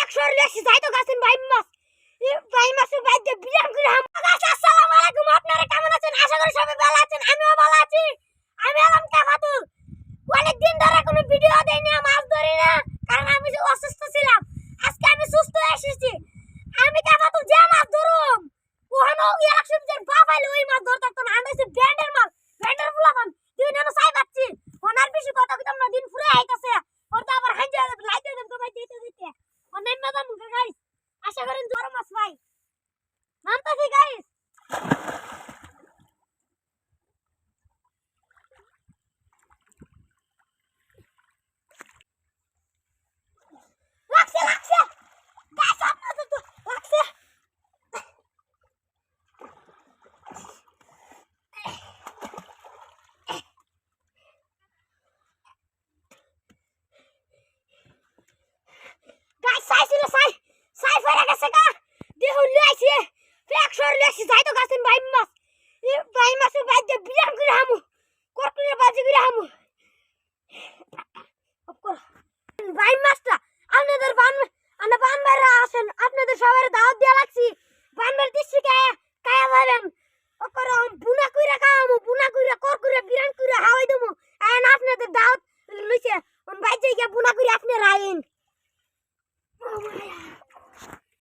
একশোর বেশি যাই তো গাছেন ভাই মাছ ভাই মাছের বাইরে বিরাম করে আসসালামু আলাইকুম। আপনারা কেমন আছেন? আশা করি সবাই ভালো আছেন। আমিও ভালো আছি। আমি আলাম কাকাতুর। অনেকদিন ধরে কোনো ভিডিও দেই না, মাছ ধরি না, কারণ আমি অসুস্থ ছিলাম। আজকে আমি সুস্থ হয়ে এসেছি। আমি কাকাতুর যে মাছ ধরুম ওখানে ইলেকশন যে বাবাইলে ওই মাছ ধরতে তো না। আমি হচ্ছে ব্যান্ডের মাছ, ব্যান্ডের ফুলাবান তুই না চাই পাচ্ছি ওনার বেশি কথা কি তোমরা দিন ফুরে আইতাছে ওর তো আবার হাইজা লাইতে দেব তোমায় দিতে দিতে অনেক ম্যাডাম গাইস আশা করেন জোর মাছ ভাই নামতাছি গাইস। লাগছে লাগছে গাইস আপনাদের তো লাগছে। গাইস সাইছিল সাই সাই ফেরা গেছে গা দেহ লাইছে ফ্যাকশর লেছি যাই তো গাছেন ভাই মাছ ভাই মাছের বাইরে বিরাম করে হামু করকুলে বাজি করে হামু ভাই মাছটা আপনাদের বান বাইরে আসেন আপনাদের সবার দাওয়াত দেয়া